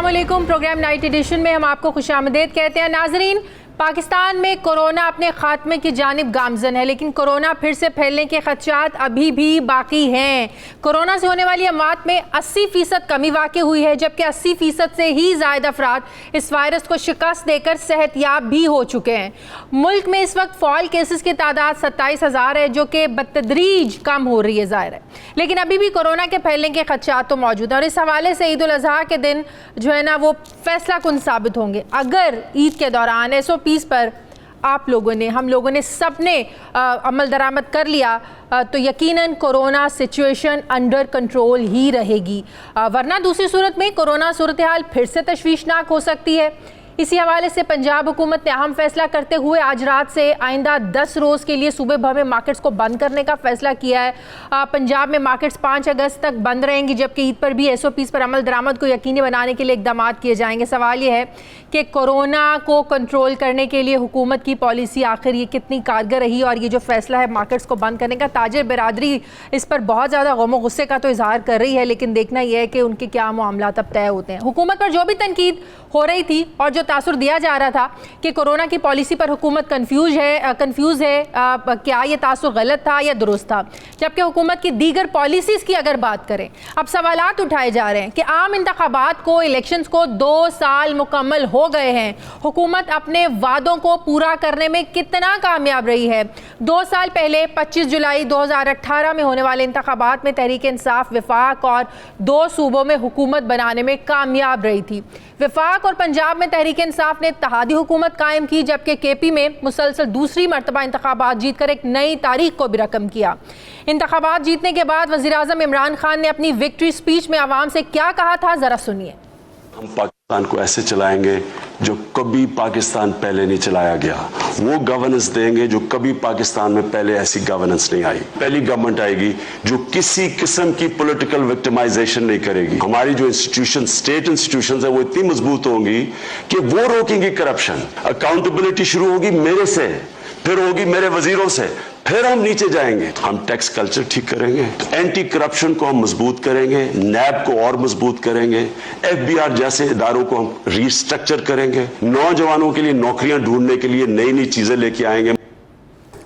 अस्सलाम वालेकुम। Programme night addition में हम आपको खुशामदीद कहते हैं। नाजरीन, पाकिस्तान में कोरोना अपने खात्मे की जानिब गामजन है, लेकिन कोरोना फिर से फैलने के खदशात अभी भी बाकी हैं। कोरोना से होने वाली अमवात में 80% कमी वाक़ई हुई है, जबकि 80% से ही ज़ायद अफराद इस वायरस को शिकस्त देकर सेहतयाब भी हो चुके हैं। मुल्क में इस वक्त फ़ॉल केसेस की तादाद 27,000 है, जो कि बतदरीज कम हो रही है, ज़ाहिर है, लेकिन अभी भी कोरोना के फैलने के खदशात तो मौजूद हैं। और इस हवाले से ईद उल अज़हा के दिन जो है ना वो फैसला कुन साबित होंगे। अगर ईद के दौरान SOPs पर आप लोगों ने, हम लोगों ने, सब ने अमल दरामद कर लिया तो यकीनन कोरोना सिचुएशन अंडर कंट्रोल ही रहेगी, वरना दूसरी सूरत में कोरोना सूरत हाल फिर से तशवीशनाक हो सकती है। इसी हवाले से पंजाब हुकूमत ने अहम फैसला करते हुए आज रात से आइंदा 10 रोज़ के लिए सूबे भर में मार्केट्स को बंद करने का फैसला किया है। पंजाब में मार्केट्स 5 अगस्त तक बंद रहेंगी, जबकि ईद पर भी SOPs पर अमल दरामद को यकीनी बनाने के लिए इकदाम किए जाएंगे। सवाल ये है कि कोरोना को कंट्रोल करने के लिए हुकूमत की पॉलिसी आखिर ये कितनी कारगर रही, और ये जो फैसला है मार्केट्स को बंद करने का, ताजिर बिरादरी इस पर बहुत ज़्यादा गम गुस्से का तो इजहार कर रही है, लेकिन देखना यह है कि उनके क्या मामला अब तय होते हैं। हुकूमत पर जो भी तनकीद हो रही थी और जो तासुर दिया जा रहा था कि कोरोना की पॉलिसी पर हुकूमत कंफ्यूज है, क्या ये तासुर गलत था या दुरुस्त था, जबकि हुकूमत की दीगर पॉलिसीज की अगर बात करें, अब सवालात उठाए जा रहे हैं कि आम इंतखाबात को, इलेक्शंस को 2 साल मुकम्मल हो गए हैं, हुकूमत अपने वादों को पूरा करने में कितना कामयाब रही है। 2 साल पहले 25 जुलाई 2018 में होने वाले इंतखाबात में तहरीक इंसाफ वफाक और 2 सूबों में हुकूमत बनाने में कामयाब रही थी। वफाक और पंजाब में तहरीक इंसाफ ने इत्तेहादी हुकूमत कायम की, जबकि KP में मुसलसल दूसरी मरतबा इंतखाबात जीत कर एक नई तारीख को भी रकम किया। इंतखाबात जीतने के बाद वज़ीर आज़म इमरान खान ने अपनी विक्ट्री स्पीच में आवाम से क्या कहा था, ज़रा सुनिए। हम पाकिस्तान को ऐसे चलाएंगे जो कभी पाकिस्तान पहले नहीं चलाया गया, वो गवर्नेंस देंगे जो कभी पाकिस्तान में पहले ऐसी गवर्नेंस नहीं आई। पहली गवर्नमेंट आएगी जो किसी किस्म की पॉलिटिकल विक्टिमाइजेशन नहीं करेगी। हमारी जो इंस्टीट्यूशन, स्टेट इंस्टीट्यूशंस है, वो इतनी मजबूत होंगी कि वो रोकेंगी करप्शन। अकाउंटेबिलिटी शुरू होगी मेरे से, फिर होगी मेरे वजीरों से, फिर हम नीचे जाएंगे। हम टैक्स कल्चर ठीक करेंगे, एंटी करप्शन को हम मजबूत करेंगे, NAB को और मजबूत करेंगे, FBR जैसे इदारों को हम रिस्ट्रक्चर करेंगे, नौजवानों के लिए नौकरियां ढूंढने के लिए नई नई चीजें लेके आएंगे।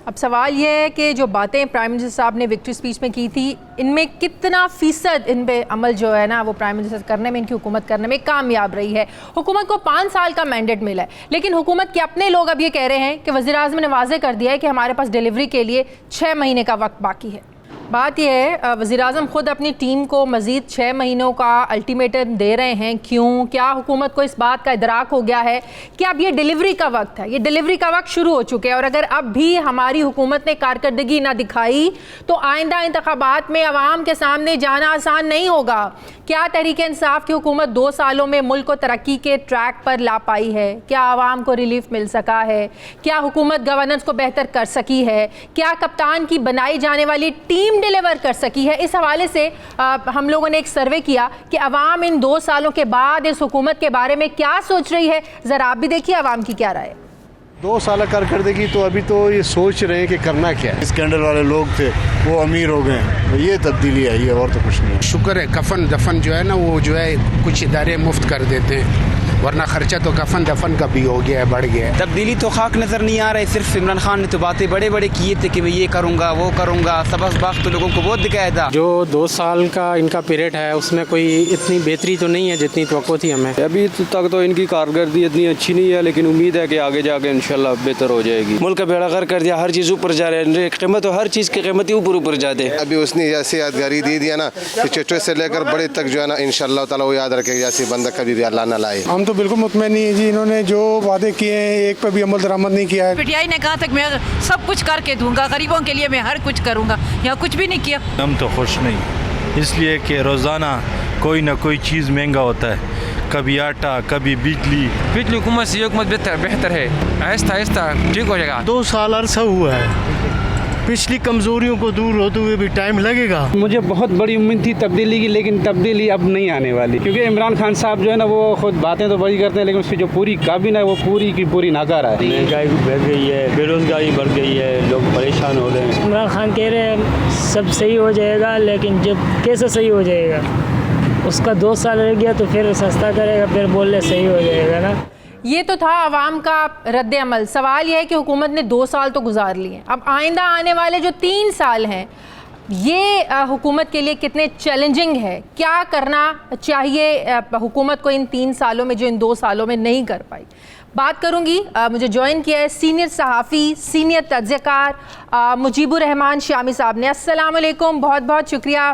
अब सवाल यह है कि जो बातें प्राइम मिनिस्टर साहब ने विक्ट्री स्पीच में की थी, इनमें कितना फ़ीसद इन पे अमल जो है ना वो प्राइम मिनिस्टर करने में, इनकी हुकूमत करने में कामयाब रही है। हुकूमत को 5 साल का मैंडेट मिला है, लेकिन हुकूमत के अपने लोग अब ये कह रहे हैं कि वज़ीर आज़म ने वाज़ेह कर दिया है कि हमारे पास डिलीवरी के लिए 6 महीने का वक्त बाकी है। बात यह है, वज़ीर आज़म ख़ुद अपनी टीम को मज़ीद 6 महीनों का अल्टीमेटम दे रहे हैं। क्यों? क्या हुकूमत को इस बात का इदराक हो गया है कि अब ये डिलीवरी का वक्त है, ये डिलीवरी का वक्त शुरू हो चुके हैं, और अगर अब भी हमारी हुकूमत ने कारकर्दगी ना दिखाई तो आइंदा इंतखाबात में आवाम के सामने जाना आसान नहीं होगा। क्या तहरीक इंसाफ की हुकूमत 2 सालों में मुल्क को तरक्की के ट्रैक पर ला पाई है? क्या आवाम को रिलीफ मिल सका है? क्या हुकूमत गवर्नेंस को बेहतर कर सकी है? क्या कप्तान की बनाई जाने वाली टीम डिलीवर कर सकी है? इस हवाले से हम लोगों ने एक सर्वे किया कि अवाम इन 2 सालों के बाद इस हुकूमत के बारे में क्या सोच रही है। ज़रा आप भी देखिए अवाम की क्या राय है। 2 साल कारकर्दगी तो अभी तो ये सोच रहे हैं कि करना क्या है। स्कैंडल वाले लोग थे वो अमीर हो गए, ये तब्दीली आई है और तो कुछ नहीं। शुक्र है कफन दफन जो है ना वो जो है कुछ इदारे मुफ्त कर देते हैं, वरना खर्चा तो कफन दफन का भी हो गया है, बढ़ गया है। तब्दीली तो खाक नजर नहीं आ रहा है। सिर्फ इमरान खान ने तो बातें बड़े बड़े किए थे कि मैं ये करूँगा वो करूँगा, सबक बाग तो लोगों को बहुत दिखाया था। जो 2 साल का इनका पीरियड है उसमें कोई इतनी बेहतरी तो नहीं है जितनी तवक्को थी हमें। अभी तक तो इनकी कारकर्दगी इतनी अच्छी नहीं है, लेकिन उम्मीद है कि आगे जाके इंशाल्लाह बेहतर हो जाएगी। मुल्क का बेड़ा गर्क कर दिया, हर चीज़ ऊपर जा रही है, कीमत तो हर चीज़ की कीमत ही ऊपर जाते हैं। अभी उसने ऐसी यादगारी दे दिया ना कि छोटे से लेकर बड़े तक जो है ना इंशाल्लाह ताला वो याद रखेगा, जैसे बंदा कभी भी अल्लाह न लाए। हम तो बिल्कुल मुतमईन नहीं है जी, इन्होंने जो वादे किए हैं एक पर भी अमल दरामद नहीं किया है। PTI ने कहा था कि मैं सब कुछ करके दूंगा, गरीबों के लिए मैं हर कुछ करूंगा, यहाँ कुछ भी नहीं किया। हम तो खुश नहीं, इसलिए कि रोज़ाना कोई ना कोई चीज़ महंगा होता है, कभी आटा, कभी बिजली। पिछली हुकूमत से ये हुकूमत बेहतर है, आहिस्ता आहिस्ता ठीक हो जाएगा। 2 साल अरसा हुआ है, पिछली कमज़ोरियों को दूर होते हुए भी टाइम लगेगा। मुझे बहुत बड़ी उम्मीद थी तब्दीली की, लेकिन तब्दीली अब नहीं आने वाली, क्योंकि इमरान खान साहब जो है ना वो खुद बातें तो बड़ी करते हैं, लेकिन उसकी जो पूरी काबीना है वो पूरी की पूरी नाकारा है। महंगाई बढ़ गई है, बेरोजगारी बढ़ गई है, लोग परेशान हो रहे हैं। इमरान खान कह रहे हैं सब सही हो जाएगा, लेकिन जब कैसे सही हो जाएगा? उसका 2 साल रह गया तो फिर सस्ता करेगा, फिर बोलने सही हो जाएगा ना। ये तो था आवाम का रद्द अमल। सवाल यह है कि हुकूमत ने 2 साल तो गुजार लिए, अब आइंदा आने वाले जो 3 साल हैं ये हुकूमत के लिए कितने चैलेंजिंग है? क्या करना चाहिए हुकूमत को इन 3 सालों में जो इन 2 सालों में नहीं कर पाई? बात करूंगी, मुझे ज्वाइन किया है सीनियर सहाफ़ी, सीनियर तज्ज़ियाकार मुजीबुर रहमान शामी साहब ने। अस्सलाम वालेकुम, बहुत बहुत शुक्रिया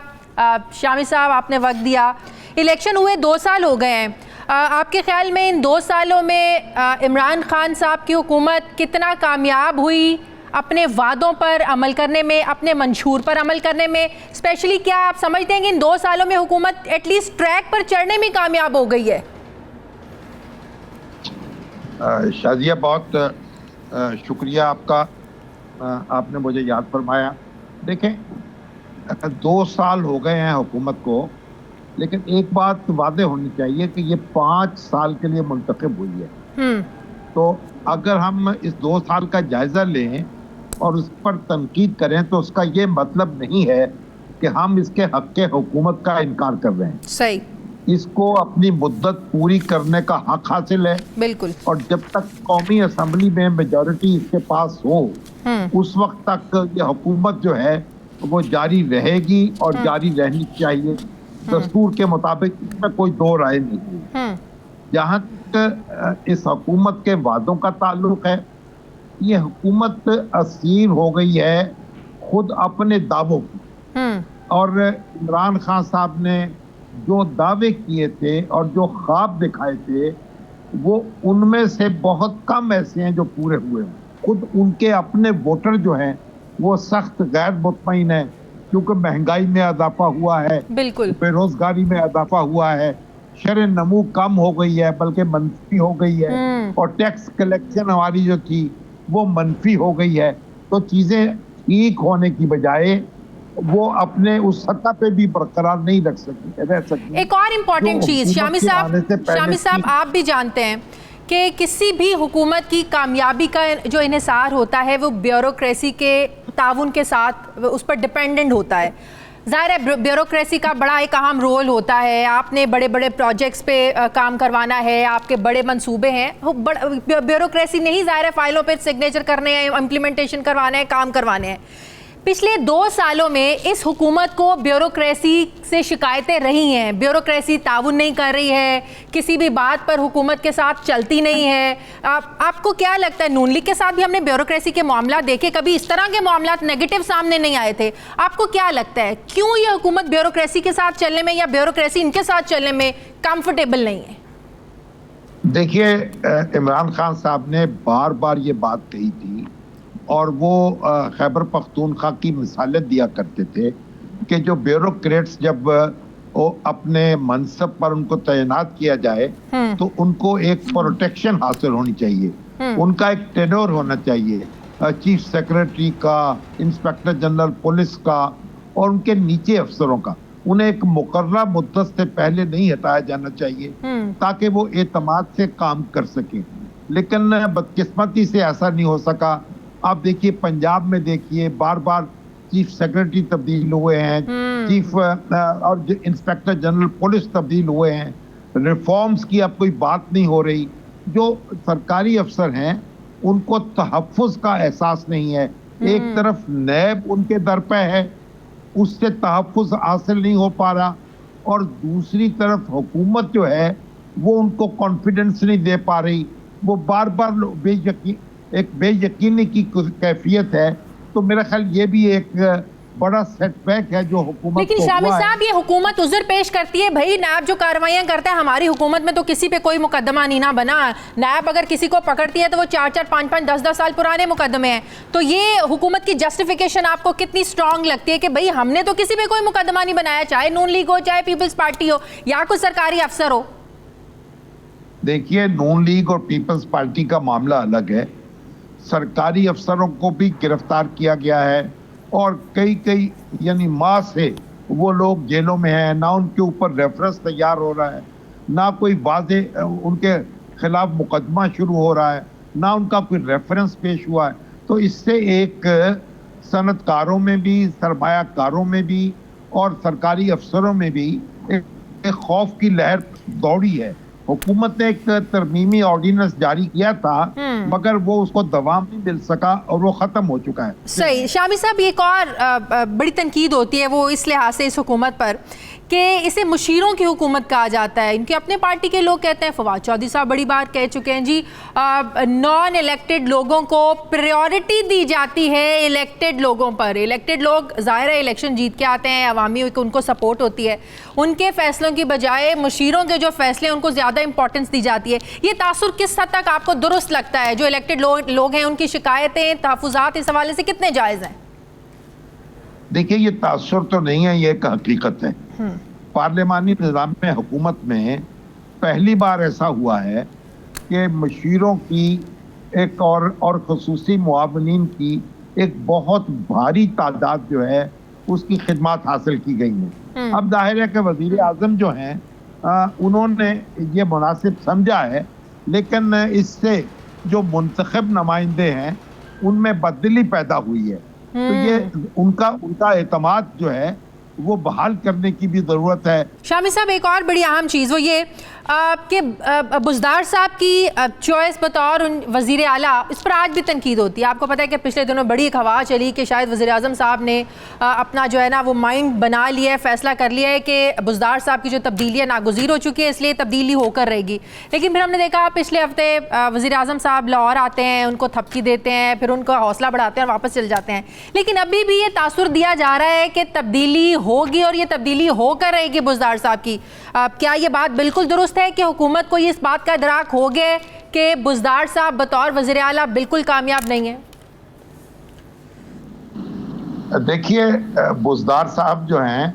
शामी साहब, आपने वक्त दिया। इलेक्शन हुए 2 साल हो गए हैं, आपके ख्याल में इन 2 सालों में इमरान खान साहब की हुकूमत कितना कामयाब हुई अपने वादों पर अमल करने में, अपने मंशूर पर अमल करने में? स्पेशली क्या आप समझते हैं कि इन 2 सालों में हुकूमत एटलीस्ट ट्रैक पर चढ़ने में कामयाब हो गई है? शाजिया, बहुत शुक्रिया आपका, आपने मुझे याद फरमाया। देखें, 2 साल हो गए हैं हुकूमत को, लेकिन एक बात वादे होनी चाहिए कि ये 5 साल के लिए मुंतखब हुई है। तो अगर हम इस 2 साल का जायजा लें और उस पर तनकीद करें तो उसका ये मतलब नहीं है कि हम इसके हक के हुकूमत का इनकार कर रहे हैं। सही, इसको अपनी मुद्दत पूरी करने का हक हासिल है। बिल्कुल। और जब तक कौमी असम्बली में मेजॉरिटी इसके पास हो उस वक्त तक ये हुकूमत जो है वो जारी रहेगी और जारी रहनी चाहिए दस्तूर के मुताबिक, इसमें कोई दो राय नहीं है। जहाँ तक इस हुकूमत के वादों का ताल्लुक है, ये हुकूमत असीर हो गई है खुद अपने दावों की। और इमरान खान साहब ने जो दावे किए थे और जो ख्वाब दिखाए थे वो उनमें से बहुत कम ऐसे हैं जो पूरे हुए हैं। खुद उनके अपने वोटर जो हैं वो सख्त गैर मुतमईन है, क्योंकि महंगाई में इजाफा हुआ है, बिल्कुल, बेरोजगारी में इजाफा हुआ है, शरह नमू कम हो गई है बल्कि मनफी हो गई है, और टैक्स कलेक्शन हमारी जो थी वो मनफी हो गई है। तो चीजें ठीक होने की बजाय वो अपने उस सतह पे भी बरकरार नहीं रह सकती। एक और इम्पोर्टेंट चीज शामी साहब आप भी जानते हैं कि किसी भी हुकूमत की कामयाबी का जो इन्हिसार होता है वो ब्यूरोक्रेसी के ताउन के साथ उस पर डिपेंडेंट होता है। ज़ाहिर है ब्यूरोक्रेसी का बड़ा एक अहम रोल होता है, आपने बड़े बड़े प्रोजेक्ट्स पे काम करवाना है, आपके बड़े मंसूबे हैं, ब्यूरोक्रेसी नहीं, ज़ाहिर है फाइलों पे सिग्नेचर करने हैं, इम्प्लीमेंटेशन करवाना है, काम करवाने हैं। पिछले 2 सालों में इस हुकूमत को ब्यूरोक्रेसी से शिकायतें रही हैं, ब्यूरोक्रेसी ताउन नहीं कर रही है, किसी भी बात पर हुकूमत के साथ चलती नहीं है। आपको क्या लगता है, नून लीग के साथ भी हमने ब्यूरोक्रेसी के मामला देखे, कभी इस तरह के मामला नेगेटिव सामने नहीं आए थे। आपको क्या लगता है क्यों ये हुकूमत ब्यूरोक्रेसी के साथ चलने में या ब्यूरोक्रेसी इनके साथ चलने में कंफर्टेबल नहीं है? देखिए, इमरान खान साहब ने बार बार ये बात कही थी और वो खैबर पख्तूनख्वा की मिसालें दिया करते थे कि जो ब्यूरोक्रेट्स जब वो अपने मनसब पर उनको तैनात किया जाए तो उनको एक प्रोटेक्शन हासिल होनी चाहिए, उनका एक टेन्योर होना चाहिए, चीफ सेक्रेटरी का, इंस्पेक्टर जनरल पुलिस का और उनके नीचे अफसरों का। उन्हें एक मुकर्रर मुद्दत से पहले नहीं हटाया जाना चाहिए ताकि वो एतमाद से काम कर सके। लेकिन बदकिस्मती से ऐसा नहीं हो सका। आप देखिए, पंजाब में देखिए बार बार चीफ सेक्रेटरी तब्दील हुए हैं, चीफ और इंस्पेक्टर जनरल पुलिस तब्दील हुए हैं, रिफॉर्म्स की अब कोई बात नहीं हो रही। जो सरकारी अफसर हैं उनको तहफ़्फ़ुज़ का एहसास नहीं है। एक तरफ नैब उनके दर पे है, उससे तहफ़्फ़ुज़ हासिल नहीं हो पा रहा, और दूसरी तरफ हुकूमत जो है वो उनको कॉन्फिडेंस नहीं दे पा रही। वो बार बार बेयकीनी की कैफियत है। तो मेरा ख्याल ये भी एक बड़ा सेटबैक है जो हुकूमत। लेकिन शामी साहब, ये हुकूमत उज़र पेश करती है, भाई नायब जो कार्रवाइयाँ करता है, हमारी हुकूमत में तो किसी पे कोई मुकदमा नहीं ना बना। नायब अगर किसी को पकड़ती है तो वो 4-4, 5-5, 10-10 साल पुराने मुकदमे हैं। तो ये हुकूमत की जस्टिफिकेशन आपको कितनी स्ट्रॉन्ग लगती है कि भाई हमने तो किसी पे कोई मुकदमा नहीं बनाया, चाहे नून लीग हो, चाहे पीपल्स पार्टी हो या कोई सरकारी अफसर हो? देखिए, नून लीग और पीपल्स पार्टी का मामला अलग है। सरकारी अफसरों को भी गिरफ्तार किया गया है और कई यानी माह से वो लोग जेलों में हैं, ना उनके ऊपर रेफरेंस तैयार हो रहा है, ना कोई वाज़े उनके खिलाफ मुकदमा शुरू हो रहा है, ना उनका कोई रेफरेंस पेश हुआ है। तो इससे एक सनतकारों में भी, सरमायाकारों में भी और सरकारी अफसरों में भी एक के खौफ की लहर दौड़ी है। हुकूमत ने एक तरमीमी ऑर्डिनेंस जारी किया था, मगर वो उसको दवाम नहीं मिल सका और वो ख़त्म हो चुका है। सही। शामी साहब, एक और बड़ी तनकीद होती है वो इस लिहाज से इस हुकूमत पर कि इसे मुशीरों की हुकूमत कहा जाता है। इनके अपने पार्टी के लोग कहते हैं, फवाद चौधरी साहब बड़ी बार कह चुके हैं जी, नॉन इलेक्टेड लोगों को प्रायोरिटी दी जाती है इलेक्टेड लोगों पर। इलेक्टेड लोग ज़ाहिर है इलेक्शन जीत के आते हैं, अवामी उनको सपोर्ट होती है, उनके फैसलों की बजाय मुशीरों के जो फैसले उनको ज़्यादा इंपॉर्टेंस दी जाती है। ये तासुर किस हद तक आपको दुरुस्त लगता है? जो इलेक्टेड लोग हैं उनकी शिकायतें, तहफ़्फ़ुज़ात इस हवाले से कितने जायज़ हैं? देखिए, ये तासुर तो नहीं है, ये एक हकीकत है। पार्लिमानी निज़ाम में, हुकूमत में पहली बार ऐसा हुआ है कि मुशीरों की एक और खुसूसी मुआवनीन की एक बहुत भारी तादाद जो है उसकी खिदमत हासिल की गई है। अब जाहिर है कि वज़ीर आज़म जो हैं उन्होंने ये मुनासिब समझा है, लेकिन इससे जो मुंतखब नुमाइंदे हैं उनमें बदली पैदा हुई है। तो ये उनका एतमाद जो है वो बहाल करने की भी ज़रूरत है। शामी साहब, एक और बड़ी अहम चीज़ वो ये कि बुज़दार साहब की चॉइस बतौर वज़ीर आला, इस पर आज भी तनकीद होती है। आपको पता है कि पिछले दिनों बड़ी एक हवा चली कि शायद वज़ीर आज़म साहब ने अपना जो है ना वो माइंड बना लिया है, फ़ैसला कर लिया है कि बुज़दार साहब की जो तब्दीलियाँ नागुज़ीर हो चुकी है, इसलिए तब्दीली होकर रहेगी। लेकिन फिर हमने देखा पिछले हफ्ते वज़ीर आज़म साहब लाहौर आते हैं, उनको थपकी देते हैं, फिर उनका हौसला बढ़ाते हैं और वापस चले जाते हैं। लेकिन अभी भी ये तासुर दिया जा रहा है कि तब्दीली होगी और ये तब्दीली होकर रहेगी बुज़दार साहब की। क्या ये बात बिल्कुल दुरुस्त है कि हुकूमत को इस बात का इदराक हो गया कि बुज़दार साहब बतौर वज़ीर आला बिल्कुल कामयाब नहीं है? देखिए, बुज़दार साहब जो हैं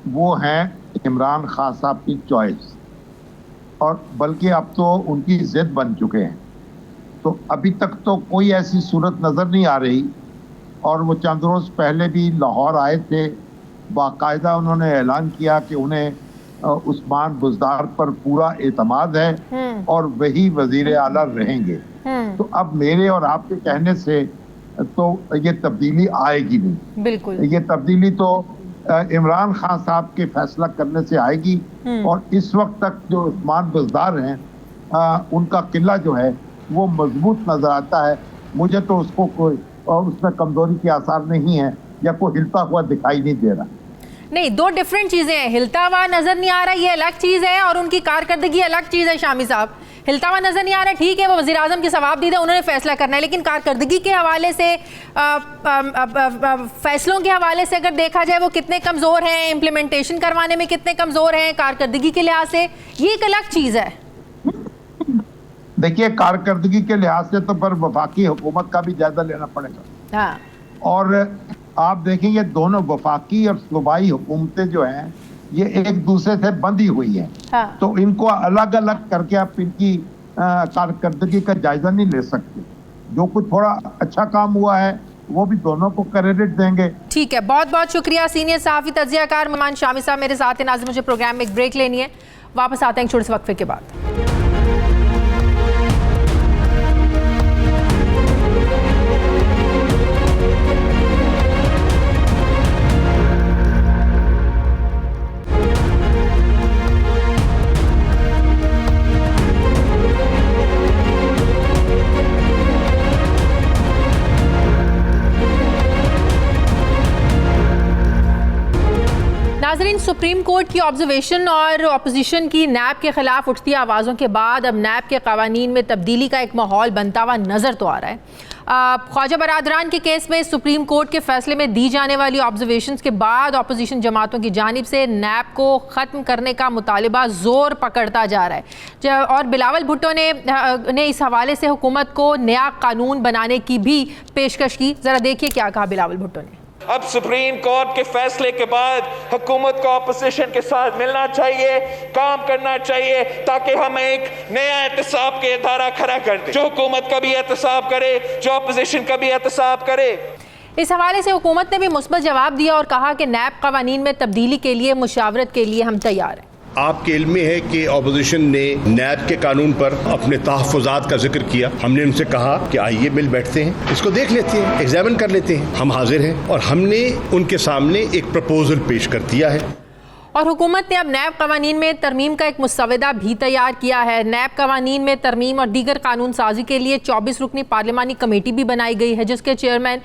वो हैं इमरान खान साहब की चॉइस, और बल्कि अब तो उनकी जिद बन चुके हैं। तो अभी तक तो कोई ऐसी सूरत नज़र नहीं आ रही, और वो चंद रोज़ पहले भी लाहौर आए थे, बाकायदा उन्होंने ऐलान किया कि उन्हें उस्मान बुज़दार पर पूरा एतमाद है और वही वज़ीर आला रहेंगे। तो अब मेरे और आपके कहने से तो ये तब्दीली आएगी नहीं। बिल्कुल, ये तब्दीली तो इमरान खान साहब के फैसला करने से आएगी। और इस वक्त तक जो उस्मान बुज़दार हैं उनका किला जो है वो मजबूत नजर आता है। मुझे तो उसको कोई उसमें कमजोरी के आसार नहीं है या कोई हिलता हुआ दिखाई नहीं दे रहा। नहीं, दो डिफरेंट चीज़ें हैं। हिलता हुआ नज़र नहीं आ रहा, ये अलग चीज़ है, और उनकी कारकर्दगी अलग चीज़ है। शामी साहब, हिलता हुआ नज़र नहीं आ रहा, ठीक है, वो वज़ीर आज़म की सवाबदीदा, उन्होंने फैसला करना है, लेकिन कारकर्दगी के हवाले से, फैसलों के हवाले से अगर देखा जाए वो कितने कमज़ोर हैं, इम्प्लीमेंटेशन करवाने में कितने कमज़ोर हैं कारकर्दगी के लिहाज से, ये एक अलग चीज़ है। देखिए, कारकर्दगी के लिहाज से तो पर वफाकी हुकूमत का भी जायजा लेना पड़ेगा। हाँ। और आप देखेंगे दोनों वफाकी और सूबाई हुकूमतें जो हैं ये एक दूसरे से बंधी हुई हैं। हाँ। तो इनको अलग अलग करके आप इनकी कारकर्दगी का जायजा नहीं ले सकते। जो कुछ थोड़ा अच्छा काम हुआ है वो भी दोनों को क्रेडिट देंगे। ठीक है, बहुत बहुत शुक्रिया सीनियर सहाफ़ी तज्ज़ियाकार मेहमान शामी साहब मेरे साथ हैं। नाज़रीन, मुझे प्रोग्राम में एक ब्रेक लेनी है, वापस आते हैं एक छोटे से वक्फे के बाद। नाज़रीन, सुप्रीम कोर्ट की ऑब्जर्वेशन और अपोजिशन की नैब के खिलाफ उठती आवाज़ों के बाद अब नैब के कवानीन में तब्दीली का एक माहौल बनता हुआ नज़र तो आ रहा है। ख्वाजा बरादरान के केस में सुप्रीम कोर्ट के फैसले में दी जाने वाली ऑब्जर्वेशंस के बाद अपोजिशन जमातों की जानिब से नैब को ख़त्म करने का मुतालिबा ज़ोर पकड़ता जा रहा है। और बिलावल भुट्टो ने इस हवाले से हुकूमत को नया कानून बनाने की भी पेशकश की। ज़रा देखिए क्या कहा बिलावल भुट्टो ने। अब सुप्रीम कोर्ट के फैसले के बाद हुकूमत को अपोजिशन के साथ मिलना चाहिए, काम करना चाहिए, ताकि हम एक नया एहतसाब के इदारा खड़ा कर दें, जो हुकूमत का भी एहतसाब करे, जो अपोजिशन का भी एहतसाब करे। इस हवाले से हुकूमत ने भी मुस्बत जवाब दिया और कहा कि नैब कवानीन में तब्दीली के लिए मुशावरत के लिए हम तैयार हैं। आपके इल्म में है कि अपोजिशन ने नैब के कानून पर अपने तहफ़्फ़ुज़ात का जिक्र किया। हमने उनसे कहा कि आइए मिल बैठते हैं, इसको देख लेते हैं, एग्जामिन कर लेते हैं। हम हाजिर हैं और हमने उनके सामने एक प्रपोजल पेश कर दिया है। और हुकूमत ने अब नैब कवानीन में तरमीम का एक मुसवदा भी तैयार किया है। नैब कवानीन में तरमीम और दीगर कानून साजी के लिए 24 रुकनी पार्लिमानी कमेटी भी बनाई गई है, जिसके चेयरमैन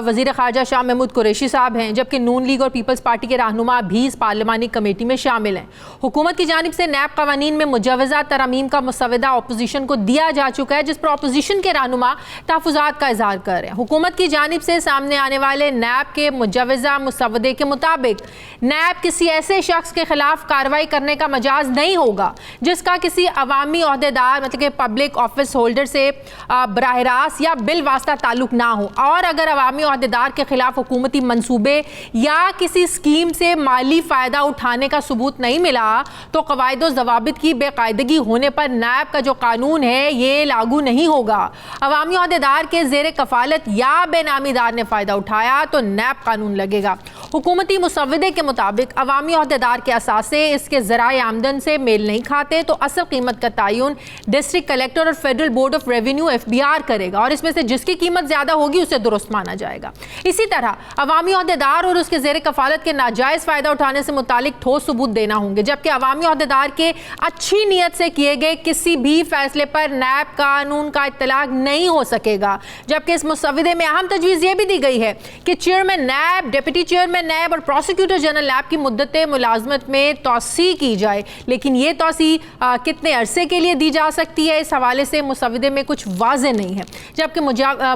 वज़ीर ख़ारजा शाह महमूद कुरैशी साहब हैं, जबकि नून लीग और पीपल्स पार्टी के रहनुमा भी इस पार्लिमानी कमेटी में शामिल हैं। हुकूमत की जानिब से नैब कवानीन में मुजवज़ा तरमीम का मुसवदा अपोजिशन को दिया जा चुका है, जिस पर अपोजिशन के रहनुमा तहफ़्फ़ुज़ात का इज़हार कर रहे हैं। हुकूमत की जानिब से सामने आने वाले नैब के मुजवज़ा मुसवदे के मुताबिक नैब किसी ऐसे शख्स के खिलाफ कार्रवाई करने का मजाज नहीं होगा जिसका किसी अवामी ओहदेदार मतलब कि पब्लिक ऑफिस होल्डर से बराह रास्त या बिल वास्ता ताल्लुक ना हो, और अगर अवामी ओहदेदार के खिलाफ हुकूमती मंसूबे या किसी स्कीम से माली फ़ायदा उठाने का सबूत नहीं मिला तो क़वाइद व ज़वाबित की बेकायदगी होने पर नैब का जो कानून है ये लागू नहीं होगा। अवामी ओहदेदार के ज़ेर कफ़ालत या बेनामीदार ने फ़ायदा उठाया तो नैब कानून लगेगा। हुकूमती मुसवदे के मुताबिक अवामी ओहदेदार के असासे इसके ज़राए आमदन से मेल नहीं खाते तो असल कीमत का तयन डिस्ट्रिक्ट कलेक्टर और federal board of revenue FBR करेगा, और इसमें से जिसकी कीमत ज़्यादा होगी उसे दुरुस्त माना जाएगा। इसी तरह अवामी ओहदेदार और उसके ज़ेर कफ़ालत के नाजायज़ फ़ायदा उठाने से मुतालिक ठोस सबूत देना होंगे, जबकि अवामी ओहदेदार के अच्छी नीयत से किए गए किसी भी फैसले पर नैब कानून का इत्तलाक नहीं हो सकेगा। जबकि इस मुसवदे में अहम तजवीज़ ये भी दी गई है कि चेयरमैन नैब, डिप्टी चेयरमैन नैब और प्रोसिक्यूटर जनरल नैब की मुद्दत मुलाजमत में तौसी की जाए, लेकिन ये तौसी कितने अरसे के लिए दी जा सकती है इस हवाले से मुसवदे में कुछ वाज़े नहीं है। जबकि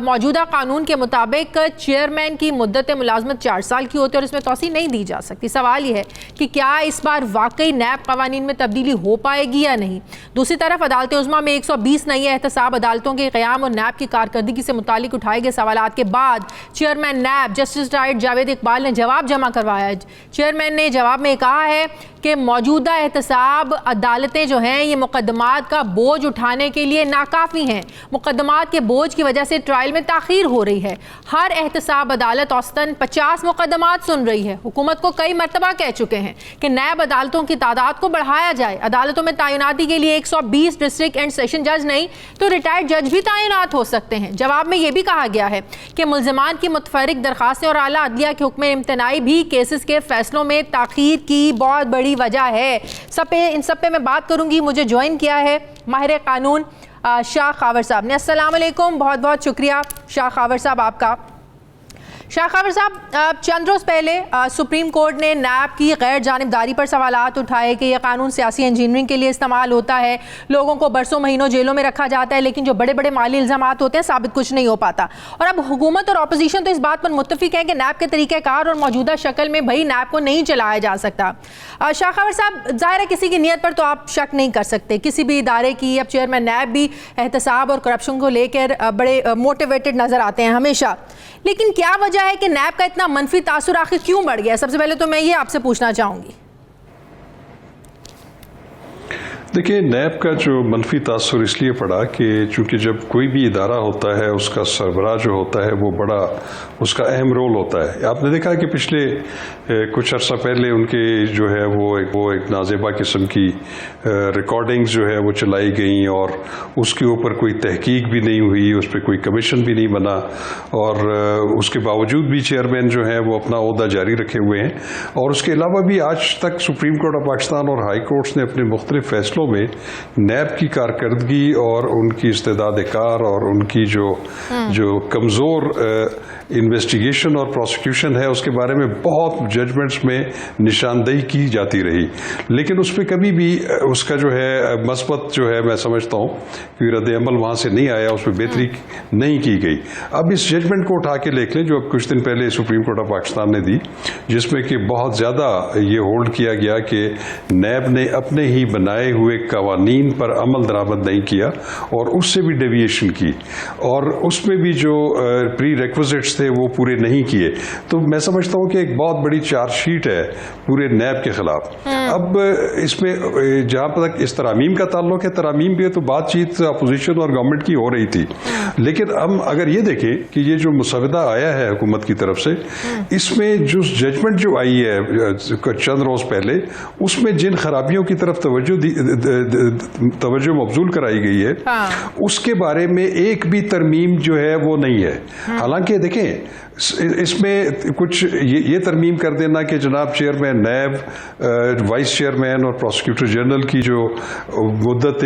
मौजूदा कानून के मुताबिक चेयरमैन की मुद्दत मुलाजमत 4 साल की होती है और इसमें तौसी नहीं दी जा सकती। सवाल यह है कि क्या इस बार वाकई नैब कवानीन में तब्दीली हो पाएगी या नहीं। दूसरी तरफ अदालत उज़्मा में 120 नई एहतसाब अदालतों के क़याम और नैब की कारकर्दगी से मुतालिक उठाए गए सवालात के बाद chairman NAB justice retired Javed Iqbal ने जवाब जमा करवाया। चेयरमैन ने जवाब में कहा है कि मौजूदा एहतसाब अदालतें जो हैं ये मुकदमात का बोझ उठाने के लिए नाकाफ़ी हैं। मुकदमात के बोझ की वजह से ट्रायल में ताख़ीर हो रही है। हर एहतसाब अदालत औसतन 50 मुकदमात सुन रही है। हुकूमत को कई मरतबा कह चुके हैं कि नैब अदालतों की तादाद को बढ़ाया जाए। अदालतों में तैनाती के लिए 120 डिस्ट्रिक्ट एंड सेशन जज नहीं तो रिटायर्ड जज भी तैनात हो सकते हैं। जवाब में यह भी कहा गया है कि मुल्ज़िमान की मुतफरिक दरखास्तें और आला अदलिया के हुक्म इम्तनाई भी केसेस के फैसलों में ताख़ीर की बहुत बड़ी वजह है। इन सब पे मैं बात करूंगी। मुझे ज्वाइन किया है माहिर कानून शाह खावर साहब ने। अस्सलाम वालेकुम, बहुत बहुत शुक्रिया शाह खावर साहब आपका। शाह खावर साहब, चंद रोज़ पहले सुप्रीम कोर्ट ने नैब की गैर जानिबदारी पर सवालात उठाए कि यह कानून सियासी इंजीनियरिंग के लिए इस्तेमाल होता है, लोगों को बरसों महीनों जेलों में रखा जाता है, लेकिन जो बड़े बड़े माली इल्ज़ामात होते हैं साबित कुछ नहीं हो पाता। और अब हुकूमत और अपोजिशन तो इस बात पर मुत्तफिक है कि नैब के तरीक़ाकार और मौजूदा शक्ल में भाई नैब को नहीं चलाया जा सकता। शाह खावर साहब, ज़ाहिर है किसी की नीयत पर तो आप शक नहीं कर सकते, किसी भी इदारे की। अब चेयरमैन नैब भी एहतसाब और करप्शन को लेकर बड़े मोटिवेटेड नज़र आते हैं हमेशा, लेकिन क्या वजह है कि नैब का इतना मनफी तासुर आखिर क्यों बढ़ गया? सबसे पहले तो मैं ये आपसे पूछना चाहूंगी। देखिए, नैब का जो मनफी तासुर इसलिए पड़ा कि चूँकि जब कोई भी इदारा होता है उसका सरबराह जो होता है वो बड़ा उसका अहम रोल होता है। आपने देखा कि पिछले कुछ अर्सा पहले उनके जो है वो एक नाजेबा किस्म की रिकॉर्डिंग्स जो है वो चलाई गई और उसके ऊपर कोई तहकीक भी नहीं हुई, उस पर कोई कमीशन भी नहीं बना, और उसके बावजूद भी चेयरमैन जो है वो अपना ओहदा जारी रखे हुए हैं। और उसके अलावा भी आज तक सुप्रीम कोर्ट ऑफ पाकिस्तान और हाई कोर्ट्स ने अपने मुख्तलिफ फैसलों में नैब की कारकर्दगी और उनकी इस्तेदाद कार और उनकी जो कमज़ोर इन्वेस्टिगेशन और प्रोसिक्यूशन है उसके बारे में बहुत जजमेंट्स में निशानदेही की जाती रही, लेकिन उस पर कभी भी उसका जो है मस्बत जो है मैं समझता हूँ कि रद्द अमल वहाँ से नहीं आया, उस पर बेहतरी नहीं की गई। अब इस जजमेंट को उठा के देख लें जो अब कुछ दिन पहले सुप्रीम कोर्ट ऑफ पाकिस्तान ने दी, जिसमें कि बहुत ज़्यादा ये होल्ड किया गया कि नैब ने अपने ही बनाए हुए कवानीन पर अमल दरामद नहीं किया और उससे भी डेविएशन की, और उसमें भी जो प्री रिक्विजिट्स थे वो पूरे नहीं किए। तो मैं समझता हूँ कि एक बहुत बड़ी चार्जशीट है पूरे नैब के खिलाफ। अब इसमें जहाँ तक इस तरामीम का ताल्लुक है, तरामीम भी है तो बातचीत अपोजिशन और गवर्नमेंट की हो रही थी, लेकिन हम अगर ये देखें कि ये जो मुसवदा आया है हुकूमत की तरफ से, इसमें जो जजमेंट जो आई है चंद रोज पहले, उसमें जिन खराबियों की तरफ तवज्जो मबजूल कराई गई है उसके बारे में एक भी तरमीम जो है वो नहीं है। हालांकि देखें इसमें कुछ ये तरमीम कर देना कि जनाब चेयरमैन नैब, वाइस चेयरमैन और प्रोसिक्यूटर जनरल की जो मुद्दत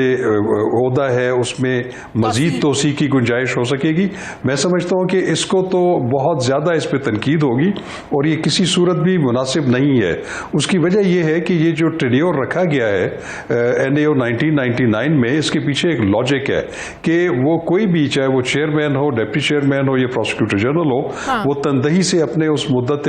ओहदा है उसमें मजीद तोसी की गुंजाइश हो सकेगी। मैं समझता हूँ कि इसको तो बहुत ज़्यादा इस पर तनकीद होगी और ये किसी सूरत भी मुनासिब नहीं है। उसकी वजह यह है कि ये जो टेन्योर रखा गया है NAO 1999 में, इसके पीछे एक लॉजिक है कि वो कोई भी, चाहे वो चेयरमैन हो, डिप्टी चेयरमैन हो या प्रोसिक्यूटर जनरल हो, वो तनदही से अपने उस मुद्दत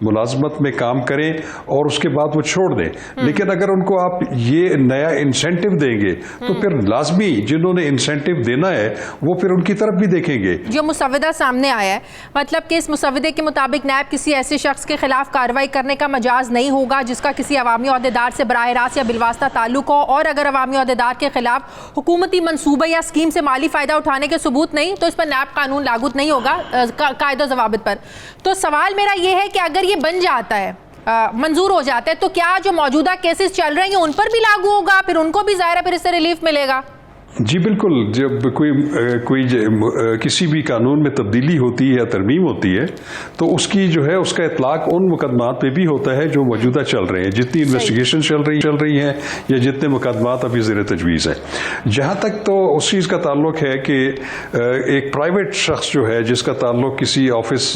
मुलाजमत में काम करें और उसके बाद वो छोड़ दें। लेकिन अगर उनको आप ये नया इंसेंटिव देंगे तो फिर लाजमी जिन्होंने इंसेंटिव देना है वो फिर उनकी तरफ भी देखेंगे। जो मुसव्वदा सामने आया है, मतलब कि इस मुसव्वदे के मुताबिक नैब किसी ऐसे शख्स के खिलाफ कार्रवाई करने का मजाज नहीं होगा जिसका किसी अवामी ओहदेदार से बराह रास्त या बिलवास्ता ताल्लुक हो, और अगर अवामी ओहदेदार के खिलाफ हुकूमती मंसूबे या स्कीम से माली फायदा उठाने के सबूत नहीं तो इस पर नैब कानून लागू नहीं होगा कायदो ज़वाबित पर। तो सवाल मेरा ये है कि अगर ये बन जाता है, मंजूर हो जाता है, तो क्या जो मौजूदा केसेस चल रहे हैं उन पर भी लागू होगा? फिर उनको भी ज़ाहिर है फिर इससे रिलीफ मिलेगा। जी बिल्कुल, जब कोई किसी भी कानून में तब्दीली होती है या तरमीम होती है तो उसकी जो है उसका इतलाक उन मुकदमात पे भी होता है जो मौजूदा चल रहे हैं, जितनी इन्वेस्टिगेशन चल रही हैं या जितने मुकदमात अभी ज़ेर तजवीज़ हैं। जहाँ तक तो उस चीज़ का ताल्लुक है कि एक प्राइवेट शख्स जो है जिसका ताल्लुक किसी ऑफिस,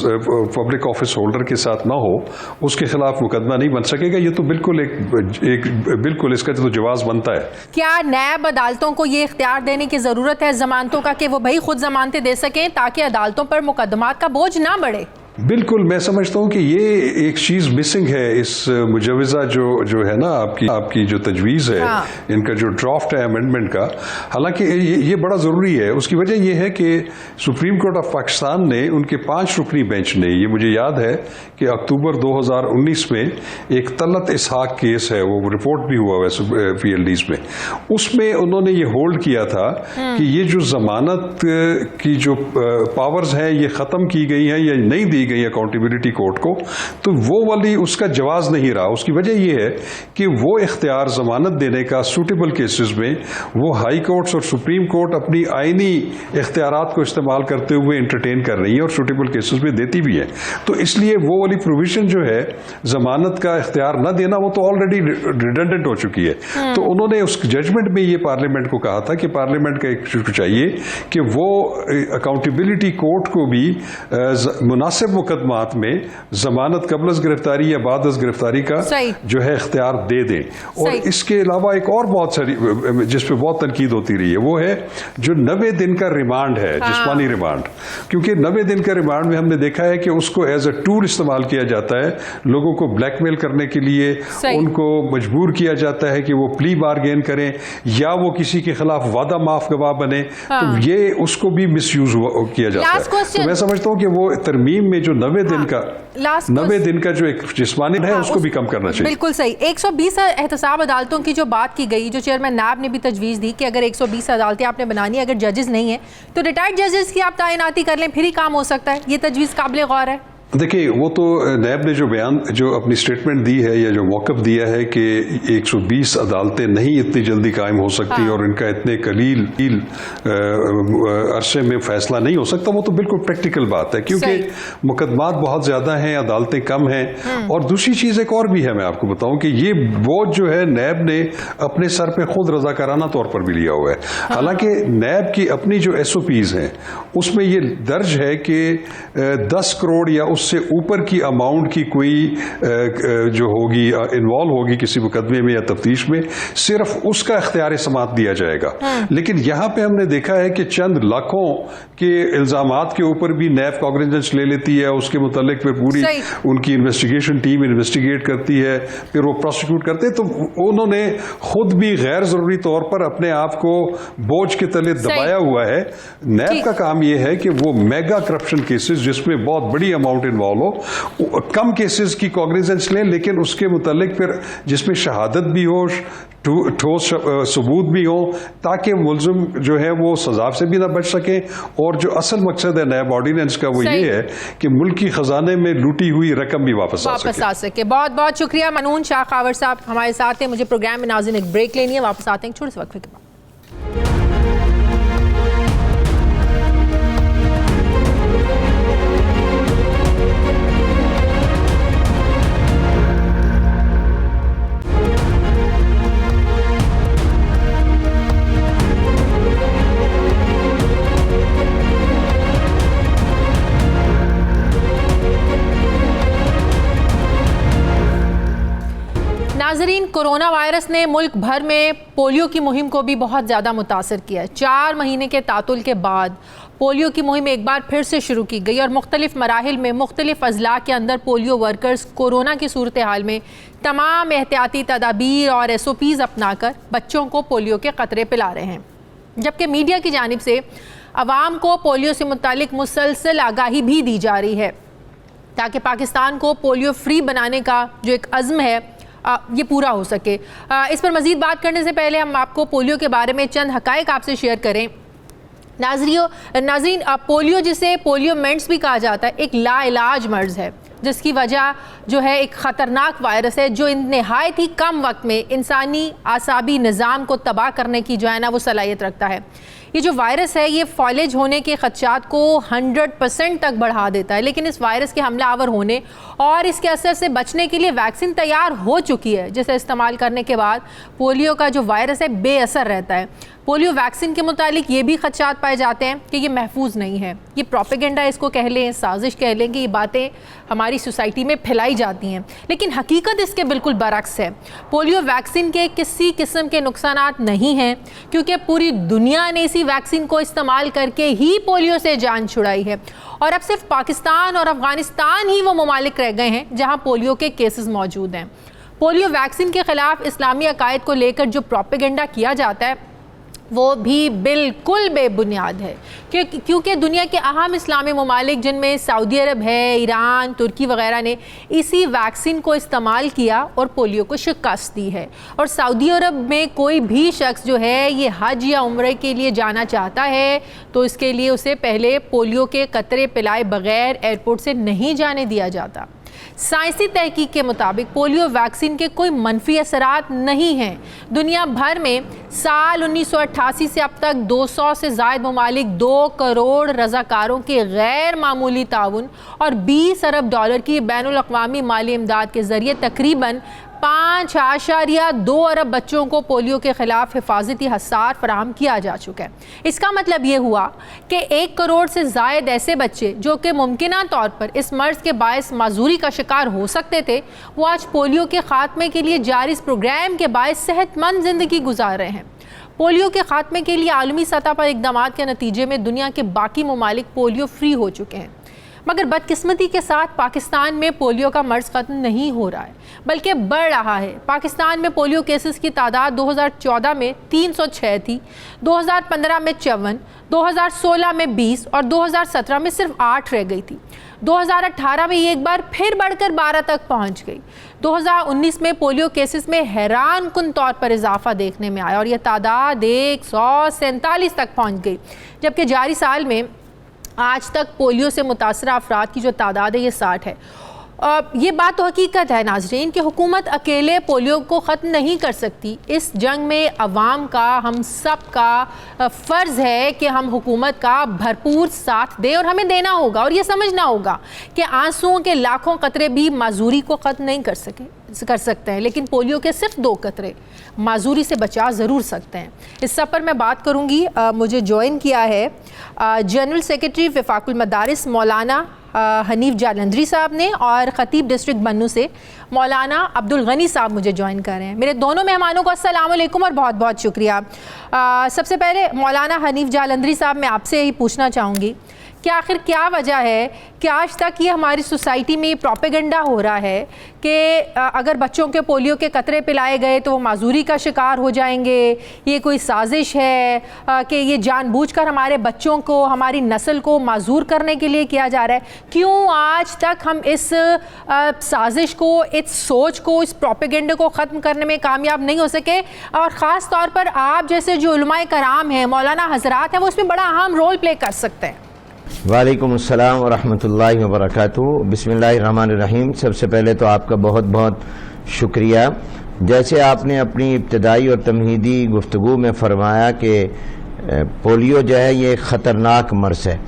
पब्लिक ऑफिस होल्डर के साथ ना हो, उसके खिलाफ मुकदमा नहीं बन सकेगा। ये तो बिल्कुल बिल्कुल इसका तो जवाब बनता है। क्या नैब अदालतों को ये इख्तियार देने की जरूरत है जमानतों का कि वो भाई खुद जमानतें दे सकें ताकि अदालतों पर मुकदमात का बोझ ना बढ़े? बिल्कुल, मैं समझता हूँ कि ये एक चीज़ मिसिंग है इस मुजवज़ा जो है ना आपकी जो तजवीज़ है, इनका जो ड्राफ्ट है अमेंडमेंट का। हालांकि ये बड़ा ज़रूरी है। उसकी वजह ये है कि सुप्रीम कोर्ट ऑफ पाकिस्तान ने उनके 5 रुकनी बेंच ने, ये मुझे याद है कि अक्टूबर 2019 में एक तलत इसहाक केस है, वो रिपोर्ट भी हुआ है PLDs में, उसमें उन्होंने ये होल्ड किया था कि ये जो जमानत की जो पावर्स हैं ये ख़त्म की गई हैं या नहीं दी गई अकाउंटेबिलिटी कोर्ट को, तो वो वाली उसका जवाज नहीं रहा। उसकी वजह यह है कि वो इख्तियार जमानत देने का सूटेबल केसेस में वो हाई कोर्ट्स और सुप्रीम कोर्ट अपनी आईनी इख्तियारात को इस्तेमाल करते हुए एंटरटेन कर रही है और सूटेबल केसेस में देती भी है। तो इसलिए वो वाली प्रोविजन जो है जमानत का इख्तियार न देना, वो तो ऑलरेडी रिडंडेंट हो चुकी है। तो उन्होंने उस जजमेंट में ये पार्लियामेंट को कहा था कि पार्लियामेंट का एक चाहिए कि वो अकाउंटेबिलिटी कोर्ट को भी मुनासिब मुकदमात में जमानत कबल गिरफ्तारी या बाद गिरफ्तारी का जो है इख्तियार दे दें। और इसके अलावा एक और बहुत सारी जिस पे बहुत तनकीद होती रही है वो है जो 90 दिन का रिमांड है, जिस्मानी रिमांड। क्योंकि 90 दिन का रिमांड में हमने देखा है कि उसको एज अ टूल इस्तेमाल किया जाता है, लोगों को ब्लैकमेल करने के लिए उनको मजबूर किया जाता है कि वो प्ली बारगेन करें या वो किसी के खिलाफ वादा माफ गवाह बने। तो ये उसको भी मिसयूज किया जाता है। तो मैं समझता हूँ कि वो तरमीम में जो 90 दिन का जो एक जिस्मानी है उसको भी कम करना चाहिए। बिल्कुल सही। 120 एहतसाब अदालतों की जो बात की गई, जो चेयरमैन नैब ने भी तजवीज़ दी कि अगर 120 अदालतें आपने बनानी है, अगर जजेस नहीं है तो रिटायर्ड जजेस की आप तैनाती कर लें, फिर ही काम हो सकता है। ये तजवीज़ काबिल गौर है। देखिए, वो तो नैब ने जो अपनी स्टेटमेंट दी है या जो मौक़िफ़ दिया है कि 120 अदालतें नहीं इतनी जल्दी कायम हो सकती और इनका इतने कलील अरसे में फैसला नहीं हो सकता, वो तो बिल्कुल प्रैक्टिकल बात है क्योंकि मुकदमात बहुत ज़्यादा हैं, अदालतें कम हैं। और दूसरी चीज़ एक और भी है, मैं आपको बताऊं कि ये बोझ जो है नैब ने अपने सर पे खुद रजाकाराना तौर पर भी लिया हुआ है। हालांकि नैब की अपनी जो SOPs हैं उसमें ये दर्ज है कि 10 करोड़ या उससे ऊपर की अमाउंट की कोई जो होगी इन्वॉल्व होगी किसी मुकदमे में या तफ्तीश में, सिर्फ उसका इख्तियार समाअत दिया जाएगा। लेकिन यहां पे हमने देखा है कि चंद लाखों के इल्जामात के ऊपर भी नैब कॉग्निजेंस ले लेती है, उसके मुतालिक फिर पूरी उनकी इन्वेस्टिगेशन टीम इन्वेस्टिगेट करती है, फिर वो प्रोसिक्यूट करते हैं। तो उन्होंने खुद भी गैर जरूरी तौर पर अपने आप को बोझ के तले दबाया हुआ है। नैब का काम यह है कि वो मेगा करप्शन केसेस जिसमें बहुत बड़ी अमाउंट इन्वॉल्व हो, कम केसेस की कॉग्निजेंस लें, लेकिन उसके मुतालिक फिर जिसमें शहादत भी हो, ठोस सबूत भी हो, ताकि मुल्जिम जो है वो सजा से भी ना बच सके। और जो असल मकसद है नैब ऑर्डिनेंस का वो ये है कि मुल्क की खजाने में लूटी हुई रकम भी वापस आ सके। बहुत बहुत शुक्रिया मनून शाह खावर साहब हमारे साथ हैं। मुझे प्रोग्राम में नाज़रीन एक ब्रेक लेनी है, वापस आते हैं छोटे से वक्फे के बाद। नाजरीन, कोरोना वायरस ने मुल्क भर में पोलियो की मुहिम को भी बहुत ज़्यादा मुतासर किया है। 4 महीने के तातुल के बाद पोलियो की मुहिम एक बार फिर से शुरू की गई और मुख्तलिफ मराहिल में मुख्तलिफ अजला के अंदर पोलियो वर्कर्स कोरोना की सूरत हाल में तमाम एहतियाती तदाबीर और SOPs अपना कर बच्चों को पोलियो के क़तरे पिला रहे हैं, जबकि मीडिया की जानिब से अवाम को पोलियो से मुतालिक मुसलसल आगाही भी दी जा रही है ताकि पाकिस्तान को पोलियो फ्री बनाने का जो एक अज़्म है ये पूरा हो सके। इस पर मज़ीद बात करने से पहले हम आपको पोलियो के बारे में चंद हक़ाइक़ आपसे शेयर करें। नाज़रीन, पोलियो जिसे पोलियोमेंट्स भी कहा जाता है एक लाइलाज मर्ज़ है जिसकी वजह जो है एक ख़तरनाक वायरस है जो नहायत ही कम वक्त में इंसानी आसाबी निज़ाम को तबाह करने की जो है ना वो सलाहियत रखता है। ये जो वायरस है ये फॉलेज होने के ख़दशात को 100% तक बढ़ा देता है, लेकिन इस वायरस के हमला आवर होने और इसके असर से बचने के लिए वैक्सीन तैयार हो चुकी है, जिसे इस्तेमाल करने के बाद पोलियो का जो वायरस है बेअसर रहता है। पोलियो वैक्सीन के मुतालिक ये भी खदशात पाए जाते हैं कि ये महफूज नहीं है, ये प्रोपेगेंडा इसको कह लें, साजिश कह लें कि ये बातें हमारी सोसाइटी में फैलाई जाती हैं, लेकिन हकीकत इसके बिल्कुल बरक्स है। पोलियो वैक्सीन के किसी किस्म के नुकसानात नहीं हैं क्योंकि पूरी दुनिया ने इसी वैक्सीन को इस्तेमाल करके ही पोलियो से जान छुड़ाई है और अब सिर्फ पाकिस्तान और अफगानिस्तान ही वो ममालिक रह गए हैं जहाँ पोलियो के केसेस मौजूद हैं। पोलियो वैक्सीन के ख़िलाफ़ इस्लामी अकायद को लेकर जो प्रोपेगेंडा किया जाता है वो भी बिल्कुल बेबुनियाद है क्योंकि दुनिया के अहम इस्लामी ममालिक जिनमें सऊदी अरब है, ईरान, तुर्की वगैरह ने इसी वैक्सीन को इस्तेमाल किया और पोलियो को शिकस्त दी है। और सऊदी अरब में कोई भी शख्स जो है ये हज या उम्रे के लिए जाना चाहता है तो इसके लिए उसे पहले पोलियो के कतरे पिलाए बगैर एयरपोर्ट से नहीं जाने दिया जाता। साइंसी तहकीक के मुताबिक पोलियो वैक्सीन के कोई मनफी असरात नहीं हैं। दुनिया भर में साल 1988 से अब तक 200 से ज़ायद ममालिक 2 करोड़ रज़ाकारों के गैर मामूली ताउन और 20 अरब डॉलर की बैनुल अक़वामी माली इमदाद के ज़रिए तकरीबन 5.2 अरब बच्चों को पोलियो के ख़िलाफ़ हिफाजती हसार फराहम किया जा चुका है। इसका मतलब ये हुआ कि 1 करोड़ से ज़ायद ऐसे बच्चे जो कि मुमकिना तौर पर इस मर्ज़ के बायस माजूरी का शिकार हो सकते थे वो आज पोलियो के ख़ात्मे के लिए जारी इस प्रोग्राम के बायस सेहतमंद ज़िंदगी गुजार रहे हैं। पोलियो के ख़ात्मे के लिए आलमी सतह पर इक़दाम के नतीजे में दुनिया के बाकी ममालिक पोलियो फ्री हो चुके हैं, मगर बदकिस्मती के साथ पाकिस्तान में पोलियो का मर्ज़ ख़त्म नहीं हो रहा है बल्कि बढ़ रहा है। पाकिस्तान में पोलियो केसेस की तादाद 2014 में 306 थी, 2015 में 54, 2016 में 20 और 2017 में सिर्फ 8 रह गई थी। 2018 में ये एक बार फिर बढ़कर 12 तक पहुंच गई। 2019 में पोलियो केसेस में हैरान कुन तौर पर इजाफा देखने में आया और यह तादाद 147 तक पहुंच गई, जबकि जारी साल में आज तक पोलियो से मुतासरा अफराद की जो तादाद है ये 60 है। ये बात तो हकीकत है नाजरीन कि हुकूमत अकेले पोलियो को ख़त्म नहीं कर सकती। इस जंग में अवाम का, हम सब का फ़र्ज़ है कि हम हुकूमत का भरपूर साथ दें और हमें देना होगा और ये समझना होगा कि आंसुओं के लाखों कतरे भी माजूरी को ख़त्म नहीं कर सकते हैं, लेकिन पोलियो के सिर्फ 2 कतरे माजूरी से बचा ज़रूर सकते हैं। इस सब पर मैं बात करूँगी। मुझे ज्वाइन किया है जनरल सेक्रेटरी वफाकुल मदारिस मौलाना हनीफ जालंधरी साहब ने और ख़तीब डिस्ट्रिक्ट बन्नू से मौलाना अब्दुल गनी साहब मुझे ज्वाइन कर रहे हैं। मेरे दोनों मेहमानों को अस्सलाम वालेकुम और बहुत बहुत शुक्रिया। सबसे पहले मौलाना हनीफ जालंधरी साहब मैं आपसे ही पूछना चाहूँगी कि आखिर क्या वजह है कि आज तक ये हमारी सोसाइटी में प्रोपेगेंडा हो रहा है कि अगर बच्चों के पोलियो के कतरे पिलाए गए तो वो माजूरी का शिकार हो जाएंगे, ये कोई साजिश है कि ये जानबूझकर हमारे बच्चों को, हमारी नस्ल को माजूर करने के लिए किया जा रहा है। क्यों आज तक हम इस साजिश को, इस सोच को, इस प्रोपेगेंडे को ख़त्म करने में कामयाब नहीं हो सके? और ख़ास तौर पर आप जैसे जो उलमाए कराम हैं, मौलाना हजरात हैं, वो इसमें बड़ा अहम रोल प्ले कर सकते हैं। वालेकुम अस्सलाम व रहमतुल्लाहि व बरकातुहू। बिस्मिल्लाहिर्रहमानिर्रहीम। सबसे पहले तो आपका बहुत बहुत शुक्रिया। जैसे आपने अपनी इब्तदाई और तमहीदी गुफ्तगू में फरमाया कि पोलियो जो है ये ख़तरनाक मर्ज़ है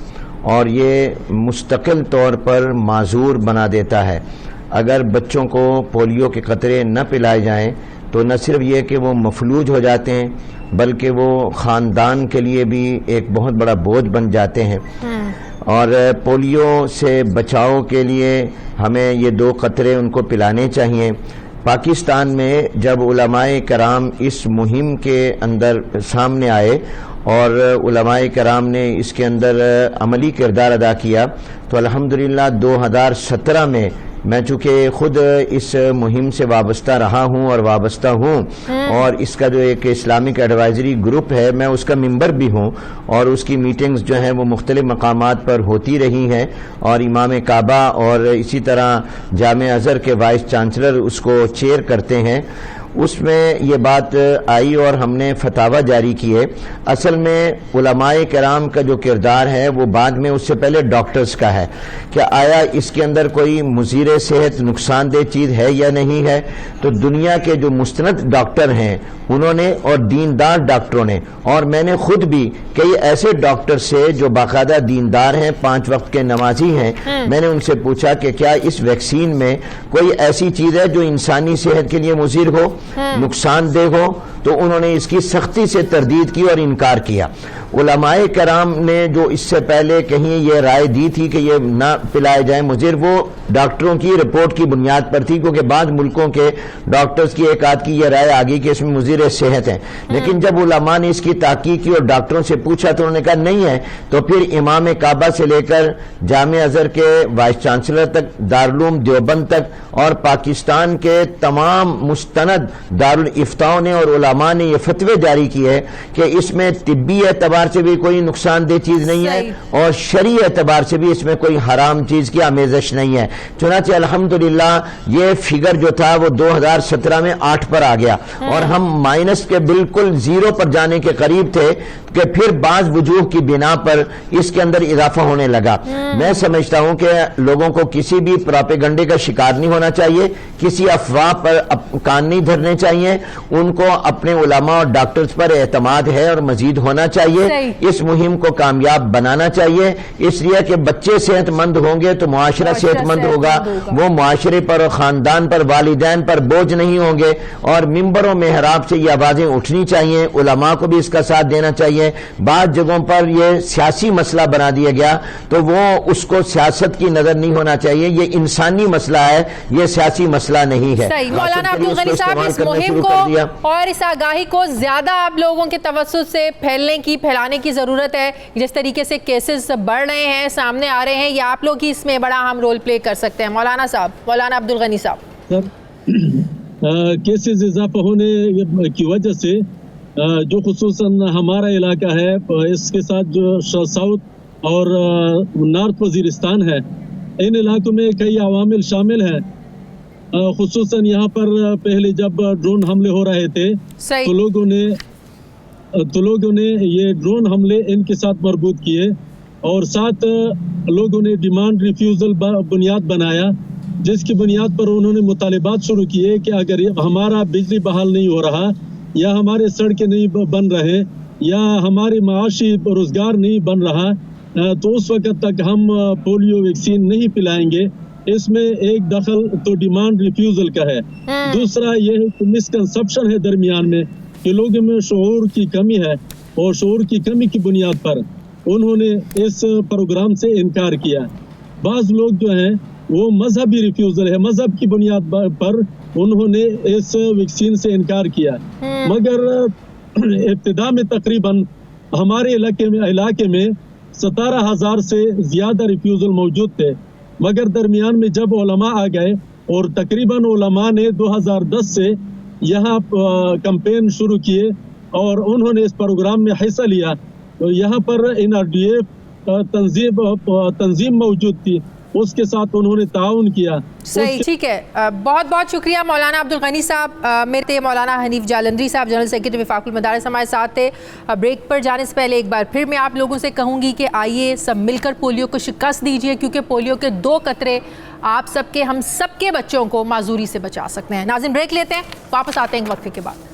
और ये मुस्तकिल तौर पर माजूर बना देता है। अगर बच्चों को पोलियो के कतरे न पिलाए जाएं तो न सिर्फ ये कि वो मफलूज हो जाते हैं बल्कि वो ख़ानदान के लिए भी एक बहुत बड़ा बोझ बन जाते हैं। और पोलियो से बचाव के लिए हमें ये 2 कतरे उनको पिलाने चाहिए। पाकिस्तान में जब उलमाए कराम इस मुहिम के अंदर सामने आए और उलमाए कराम ने इसके अंदर अमली किरदार अदा किया, तो अल्हम्दुलिल्लाह 2017 में मैं चूँकि खुद इस मुहिम से वाबस्ता रहा हूँ और वाबस्ता हूँ, और इसका जो एक इस्लामिक एडवाइजरी ग्रुप है मैं उसका मेंबर भी हूँ, और उसकी मीटिंग्स जो हैं वो मुख्तलिफ मकामात पर होती रही हैं, और इमाम काबा और इसी तरह जामे अज़हर के वाइस चांसलर उसको चेयर करते हैं। उसमें ये बात आई और हमने फतावा जारी किए। असल में उलमाए कराम का जो किरदार है वो बाद में उससे पहले डॉक्टर्स का है। क्या आया इसके अंदर कोई मुज़ीर सेहत नुकसानदेह चीज़ है या नहीं है? तो दुनिया के जो मुस्तनद डॉक्टर हैं उन्होंने, और दीनदार डॉक्टरों ने, और मैंने खुद भी कई ऐसे डॉक्टर से जो बाकायदा दीनदार हैं, 5 वक्त के नमाजी हैं, मैंने उनसे पूछा कि क्या इस वैक्सीन में कोई ऐसी चीज़ है जो इंसानी सेहत के लिए मुज़िर हो, नुकसानदेह हो? तो उन्होंने इसकी सख्ती से तरदीद की और इनकार किया। उलमाए कराम ने जो इससे पहले कहीं ये राय दी थी कि ये ना पिलाए जाए मुज़िर, वो डॉक्टरों की रिपोर्ट की बुनियाद पर थी, क्योंकि बाद मुल्कों के डॉक्टर्स की एक आध की ये राय आ गई कि इसमें मुज़िर सेहत है। लेकिन जब उलमा ने इसकी ताक़ीक़ की और डॉक्टरों से पूछा तो उन्होंने कहा नहीं है। तो फिर इमाम काबा से लेकर जामे अज़हर के वाइस चांसलर तक, दारुल देवबंद तक, और पाकिस्तान के तमाम मुस्तनद दारुल इफ्ताओं ने और उलमा ने ये फतवे जारी किए हैं कि इसमें तिब्बी एतबार से भी कोई नुकसानदेह चीज़ नहीं है और शरई एतबार से भी इसमें कोई हराम चीज़ की आमेज़श नहीं है। चुनांचे अल्हम्दुलिल्लाह ये फिगर जो था वो 2017 में 8 पर आ गया, और हम माइनस के बिल्कुल 0 पर जाने के करीब थे कि फिर बाज वजूह की बिना पर इसके अंदर इजाफा होने लगा। मैं समझता हूं कि लोगों को किसी भी प्रोपेगंडे का शिकार नहीं होना चाहिए, किसी अफवाह पर कान नहीं धरने चाहिए, उनको अपने उलमा और डॉक्टर्स पर एतमाद है और मजीद होना चाहिए। इस मुहिम को कामयाब बनाना चाहिए, इसलिए कि बच्चे सेहतमंद होंगे तो मुआशरा सेहतमंद होगा, वो मुआशरे पर और खानदान पर, वालिदैन पर बोझ नहीं होंगे, और मिंबरों मेहराब से ये आवाजें उठनी चाहिए। उलमा को भी इसका साथ देना चाहिए। बाद जगहों पर यह सियासी मसला बना दिया गया तो वो उसको सियासत की नजर नहीं होना चाहिए, ये इंसानी मसला है, ये सियासी मसला नहीं है। सही। मौलाना अब्दुल गनी साहब, इस मुहिम को और इस आगाही को ज्यादा आप लोगों के तवज्जुह से फैलाने की जरूरत है। जिस तरीके से केसेस बढ़ रहे हैं, सामने आ रहे हैं, ये आप लोग ही इसमें बड़ा अहम रोल प्ले कर सकते हैं। मौलाना साहब, मौलाना अब्दुल गनी साहब। केसेस इजाफा होने की वजह से जो खुसूसन हमारा इलाका है, इसके साथ जो साउथ और नॉर्थ वजीरिस्तान है, इन इलाकों में कई अवामिल शामिल हैं। खुसूसन यहाँ पर पहले जब ड्रोन हमले हो रहे थे तो लोगों ने ये ड्रोन हमले इनके साथ मरबूत किए, और साथ लोगों ने डिमांड रिफ्यूजल बुनियाद बनाया, जिसकी बुनियाद पर उन्होंने मुतालिबात शुरू किए कि अगर हमारा बिजली बहाल नहीं हो रहा, या हमारे सड़कें नहीं बन रहे, या हमारी माशी रोजगार नहीं बन रहा, तो उस वक्त तक हम पोलियो वैक्सीन नहीं पिलाएंगे। इसमें एक दखल तो डिमांड रिफ्यूजल का है। दूसरा यह है कि मिसकंसेप्शन है दरमियान में कि लोगों में शऊर की कमी है, और शऊर की कमी की बुनियाद पर उन्होंने इस प्रोग्राम से इनकार किया। बाज लोग जो हैं वो मजहबी रिफ्यूजल है, मजहब की बुनियाद पर उन्होंने इस वैक्सीन से इनकार किया। मगर इब्तिदा में तकरीबन हमारे इलाके में 17,000 से ज्यादा रिफ्यूजल मौजूद थे, मगर दरमियान में जब उलमा आ गए और तकरीबन उलमा ने 2010 से यहाँ कैंपेन शुरू किए और उन्होंने इस प्रोग्राम में हिस्सा लिया, तो यहाँ पर NRDF तंजीम मौजूद थी, उसके साथ उन्होंने ताउन किया। सही, ठीक है। बहुत बहुत शुक्रिया मौलाना अब्दुल गनी साहब। मेरे थे मौलाना हनीफ जालंधरी साहब, जनरल सेक्रेटरी वफाकुल मदारिस, हमारे साथ थे। ब्रेक पर जाने से पहले एक बार फिर मैं आप लोगों से कहूँगी कि आइए सब मिलकर पोलियो को शिकस्त दीजिए, क्योंकि पोलियो के 2 कतरे आप सबके, हम सबके बच्चों को माजूरी से बचा सकते हैं। नाज़रीन, ब्रेक लेते हैं, वापस आते हैं एक वक्फे के बाद।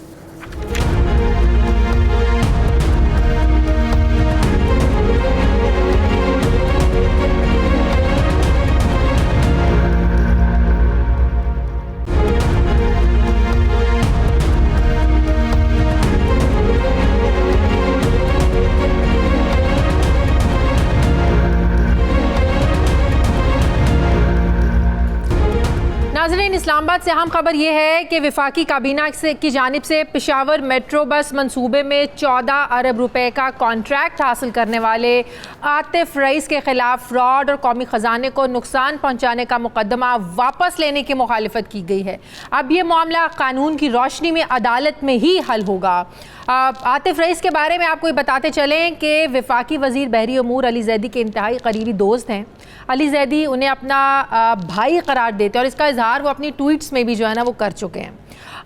नाज़रीन, इस्लामाबाद से अहम खबर यह है कि वफाकी काबीना की जानिब से पेशावर मेट्रो बस मंसूबे में 14 अरब रुपए का कॉन्ट्रैक्ट हासिल करने वाले आतिफ रईस के खिलाफ फ्रॉड और कौमी ख़जाने को नुकसान पहुंचाने का मुकदमा वापस लेने की मुखालिफत की गई है। अब ये मामला कानून की रोशनी में अदालत में ही हल होगा। आतिफ रईस के बारे में आपको बताते चलें कि वफाकी वज़ीर बहरी उमूर अली जैदी के इंतहाई करीबी दोस्त हैं। अली जैदी उन्हें अपना भाई करार देते हैं और इसका इजहार वो अपनी ट्वीट्स में भी जो है ना वो कर चुके हैं।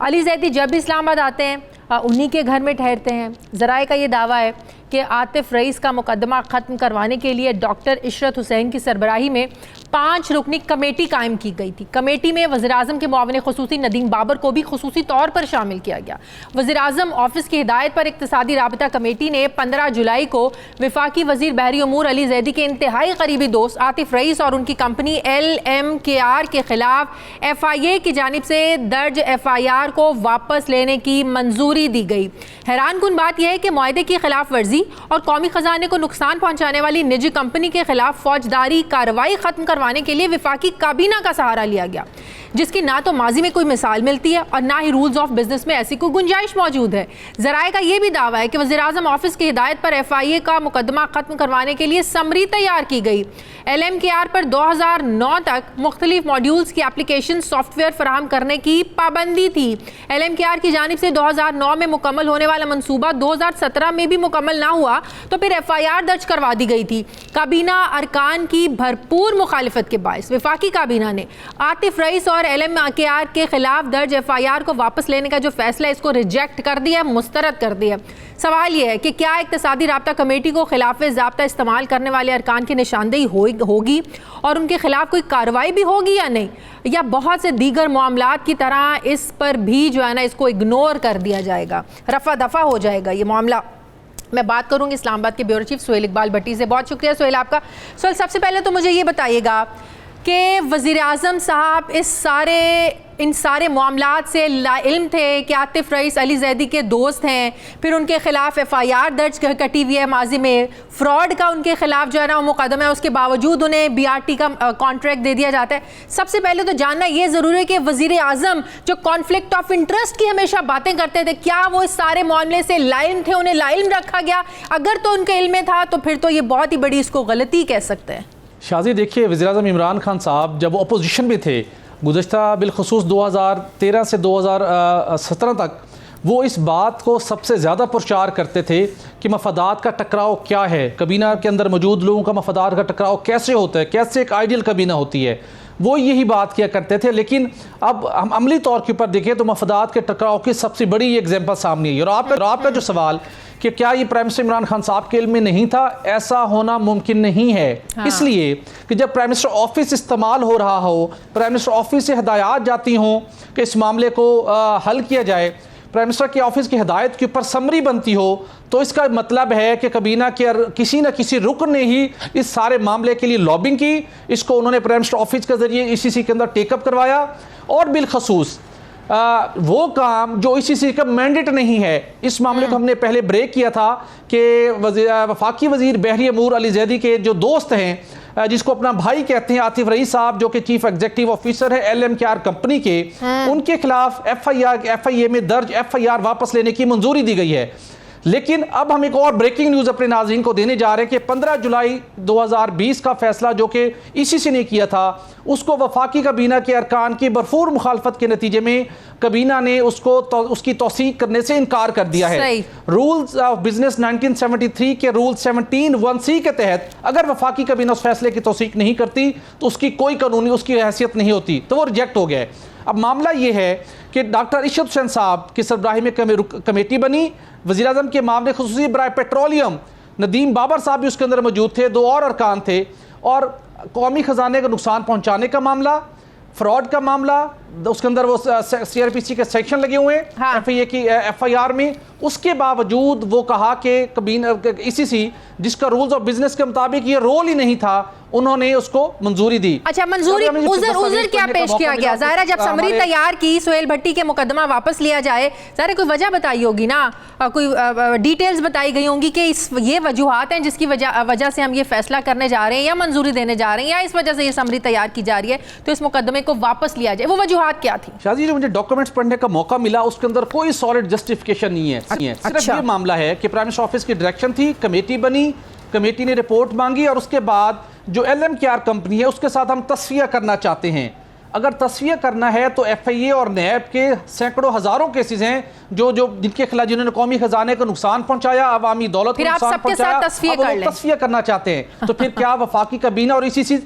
अली जैदी जब भी इस्लामाबाद आते हैं उन्हीं के घर में ठहरते हैं। ज़राए का ये दावा है कि आतिफ रईस का मुकदमा ख़त्म करवाने के लिए डॉक्टर इशरत हुसैन की सरबराही में 5 रुकनी कमेटी कायम की गई थी। कमेटी में वज़ीर-ए-आज़म के मुआविन ख़ुसूसी नदीम बाबर को भी ख़ुसूसी तौर पर शामिल किया गया। वज़ीर-ए-आज़म ऑफिस की हिदायत पर इक़्तिसादी राबता कमेटी ने 15 जुलाई को वफाकी वज़ीर बहरी उमूर अली जैदी के इंतहाई करीबी दोस्त आतिफ रईस और उनकी कंपनी LMKR के ख़िलाफ़ FIA की जानिब से दर्ज FIR को वापस लेने की मंजूरी दी गई। हैरानकुन बात यह है कि मुआहदे की खिलाफ वर्जी और कौमी खजाने को नुकसान पहुंचाने वाली निजी कंपनी के खिलाफ फौजदारी कार्रवाई खत्म करवाने के लिए वफाकी काबीना का सहारा लिया गया, जिसकी ना तो माजी में कोई मिसाल मिलती है और ना ही रूल्स ऑफ बिजनेस में ऐसी कोई गुंजाइश मौजूद है। ज़राए का यह भी दावा है कि वज़ीर-ए-आज़म ऑफिस की हिदायत पर FIA का मुकदमा खत्म करवाने के लिए समरी तैयार की गई। LMKR पर 2009 तक मुख्तलिफ मॉड्यूल्स की एप्लीकेशन सॉफ्टवेयर फराहम करने की पाबंदी थी। LMKR की जानिब से 2009 में मुकम्मल होने वाला मनसूबा 2017 में भी मुकम्मल ना हुआ तो फिर FIR दर्ज करवा दी गई थी। काबीना अरकान की भरपूर मुखालिफत के बायस वफाकी काबीना ने आतिफ रईस और LMKR के खिलाफ दर्ज FIR को वापस लेने का जो फैसला है इसको रिजेक्ट कर दिया, मुस्तरद कर दिया। सवाल यह है कि क्या इक़्तिसादी राब्ता कमेटी को खिलाफ ज़ाब्ता इस्तेमाल करने वाले अरकान की निशानदेही होगी और उनके खिलाफ कोई कार्रवाई भी होगी या नहीं, या बहुत से दीगर मामलात की तरह इस पर भी जो है ना इसको इग्नोर कर दिया जाएगा, रफा दफा हो जाएगा ये मामला। मैं बात करूंगी इस्लामाबाद के ब्यूरो चीफ सुहेल इकबाल भट्टी से। बहुत शुक्रिया सुहेल आपका। सुहेल, सबसे पहले तो मुझे ये बताइएगा कि वज़ीर-ए-आज़म साहब इन सारे मामलात से लाइल्म थे कि आतिफ रईस अली जैदी के दोस्त हैं, फिर उनके खिलाफ FIR दर्ज कटी हुई है, माजी में फ्रॉड का उनके खिलाफ जो है ना वो मुकदमा है, उसके बावजूद उन्हें BRT का कॉन्ट्रैक्ट दे दिया जाता है। सबसे पहले तो जानना ये ज़रूरी है कि वज़ीर-ए-आज़म जो कॉन्फ्लिक्ट ऑफ इंटरेस्ट की हमेशा बातें करते थे, क्या वो इस सारे मामले से लाइल्म थे, उन्हें लाइल्म रखा गया? अगर तो उनके इल्म में था तो फिर तो ये बहुत ही बड़ी इसको गलती कह सकते हैं। शाजी, देखिए, वज़ीर-ए-आज़म इमरान खान साहब जब अपोजिशन में थे गुज़श्ता बिलखुसूस 2013 से 2017 तक, वो इस बात को सबसे ज़्यादा प्रचार करते थे कि मफादात का टकराव क्या है, काबीना के अंदर मौजूद लोगों का मफादात का टकराव कैसे होता है, कैसे एक आइडियल काबीना होती है, वो यही बात किया करते थे। लेकिन अब हम अमली तौर के ऊपर देखें तो मफादात के टकराव की सबसे बड़ी एग्जाम्पल सामने है। और आपका जो सवाल कि क्या ये प्राइम मिनिस्टर इमरान खान साहब के इल्म में नहीं था, ऐसा होना मुमकिन नहीं है। हाँ। इसलिए कि जब प्राइम मिनिस्टर ऑफिस इस्तेमाल हो रहा हो, प्राइम मिनिस्टर ऑफिस से हिदायत जाती हों कि इस मामले को हल किया जाए, प्राइम मिनिस्टर के ऑफिस की हिदायत के ऊपर समरी बनती हो, तो इसका मतलब है कि काबीना के किसी न किसी रुकन ने ही इस सारे मामले के लिए लॉबिंग की, इसको उन्होंने प्राइम मिनिस्टर ऑफिस के जरिए ICC के अंदर टेकअप करवाया। और बिलखसूस वो काम जो ICC का मैंडेट नहीं है, इस मामले को हमने पहले ब्रेक किया था कि वफाकी वज़ीर बहरी उमूर अली जैदी के जो दोस्त हैं, जिसको अपना भाई कहते हैं आतिफ रईस साहब, जो कि चीफ एग्जीक्यूटिव ऑफिसर है LMKR कंपनी के, उनके खिलाफ FIA में दर्ज FIR वापस लेने की मंजूरी दी गई है। लेकिन अब हम एक और ब्रेकिंग न्यूज़ अपने नाज़रीन को देने जा रहे हैं कि 15 जुलाई 2020 का फैसला जो कि ICC ने किया था, उसको वफाकी काबीना के अरकान की भरपूर मुखालफत के नतीजे में काबीना ने उसकी तौसीक करने से इनकार कर दिया है। रूल्स ऑफ बिजनेस 1973 के रूल 17(1)(c) के तहत अगर वफाकी काबीना उस फैसले की तौसीक नहीं करती तो उसकी कोई कानूनी उसकी हैसियत नहीं होती, तो वो रिजेक्ट हो गया। अब मामला ये है कि डॉक्टर इशरत हुसैन साहब की सरबराही में कमेटी बनी, वज़ीर-ए-आज़म के मामले खुसूसी बराए पेट्रोलियम नदीम बाबर साहब भी उसके अंदर मौजूद थे, 2 और अरकान थे, और कौमी ख़जाने को नुकसान पहुंचाने का मामला, फ्रॉड का मामला, उसके अंदर वो CRPC के सेक्शन लगे हुए हैं। हाँ। FIA की FIR में। उसके बावजूद वो कहा कि ICC जिसका रूल्स ऑफ बिजनेस के मुताबिक ये रोल ही नहीं था, उन्होंने उसको मंजूरी दी। अच्छा, मंजूरी उज़र क्या पेश किया गया? ज़ाहिर जब समरी तैयार की सुहेल भट्टी के मुकदमा वापस लिया जाए, ज़ाहिर कोई वजह बताई होगी ना, कोई डिटेल्स बताई गई होंगी कि ये वजूहात हैं जिसकी वजह से हम ये फैसला करने जा रहे हैं या मंजूरी देने जा रहे हैं या इस वजह से ये समरी तैयार की जा रही है तो इस मुकदमे को वापस लिया जाए। वो वजूहात वजूहात क्या थी? शादी जो मुझे डॉक्यूमेंट्स पढ़ने का मौका मिला उसके अंदर कोई सॉलिड जस्टिफिकेशन नहीं है। सिर्फ ये मामला है कि प्राइम मिनिस्टर ऑफिस की डायरेक्शन थी, कमेटी बनी, कमेटी ने रिपोर्ट मांगी और उसके बाद जो LMKR कंपनी है उसके साथ हम तस्फिया करना चाहते हैं। अगर तस्फिया करना है तो FIA और नैब के सैकड़ों हज़ारों केसेस हैं जो जिनके खिलाफ जिन्होंने कौमी खजाने को नुकसान पहुंचाया, अवामी दौलत को नुकसान पहुंचाया, तस्फिया करना चाहते हैं। तो फिर क्या वफाकी काबीना और ICC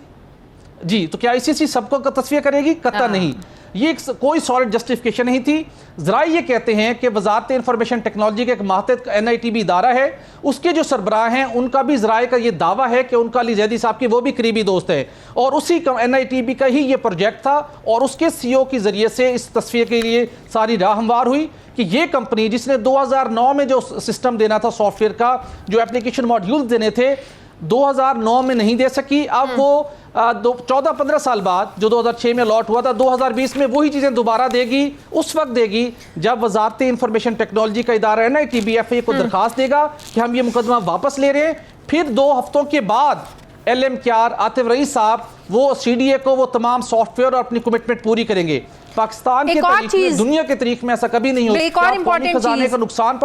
जी तो क्या ICC सबको तस्फिया करेगी? कतई नहीं। ये कोई सॉलिड जस्टिफिकेशन नहीं थी। ज़राए ये कहते हैं कि वजारत इंफॉर्मेशन टेक्नोलॉजी का एक मातहत NITB इदारा है, उसके जो सरबराह हैं उनका भी ज़राए का ये दावा है कि उनका अली जैदी साहब की वो भी करीबी दोस्त है और उसी NITB का ही ये प्रोजेक्ट था और उसके CEO के ज़रिए से इस तस्फिया के लिए सारी राह हमवार हुई कि ये कंपनी जिसने 2009 में जो सिस्टम देना था सॉफ्टवेयर का, जो एप्लीकेशन मॉड्यूल देने थे 2009 में नहीं दे सकी। अब वो 14-15 साल बाद जो 2006 में अलॉट हुआ था 2020 में वही चीज़ें दोबारा देगी, उस वक्त देगी जब वजारत इंफॉर्मेशन टेक्नोलॉजी का इदारा NITB FIA को दरखास्त देगा कि हम ये मुकदमा वापस ले रहे हैं। फिर 2 हफ्तों के बाद LMKR आतिफ रईस साहब वो CDA को वो तमाम सॉफ्टवेयर और अपनी कमिटमेंट पूरी करेंगे। पाकिस्तान के तारीख में, दुनिया के तारीख में ऐसा कभी नहीं होता। एक और इम्पोर्टेंट चीज़,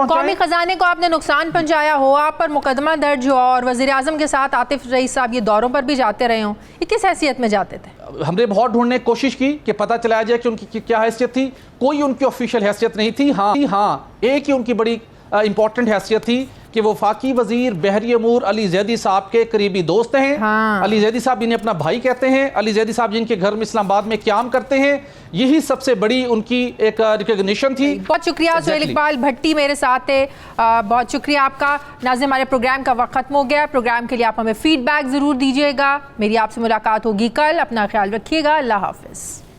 कौमी खजाने को आपने नुकसान पहुंचाया हो, आप पर मुकदमा दर्ज हो और वज़ीर आज़म के साथ आतिफ रईस साहब ये दौरों पर भी जाते रहे हों, ये किस हैसियत में जाते थे? हमने बहुत ढूंढने की कोशिश की कि पता चलाया जाए कि उनकी क्या हैसियत थी। कोई उनकी ऑफिशियल हैसियत नहीं थी। हाँ, एक ही उनकी बड़ी इंपॉर्टेंट हैसियत थी कि वो वफाकी वजीर बहरी अमूर अली जैदी साहब के करीबी दोस्त हैं। अली जैदी साहब इन्हें अपना भाई कहते हैं, अली जैदी साहब जिनके घर में इस्लामाबाद में क़याम करते हैं, यही सबसे बड़ी उनकी एक रिकॉग्निशन थी। बहुत शुक्रिया सोहेल इकबाल भट्टी मेरे साथ थे, बहुत शुक्रिया आपका। नाज़रीन, हमारे प्रोग्राम का वक्त खत्म हो गया। प्रोग्राम के लिए आप हमें फीडबैक ज़रूर दीजिएगा। मेरी आपसे मुलाकात होगी कल। अपना ख्याल रखिएगा। अल्लाह हाफ़िज़।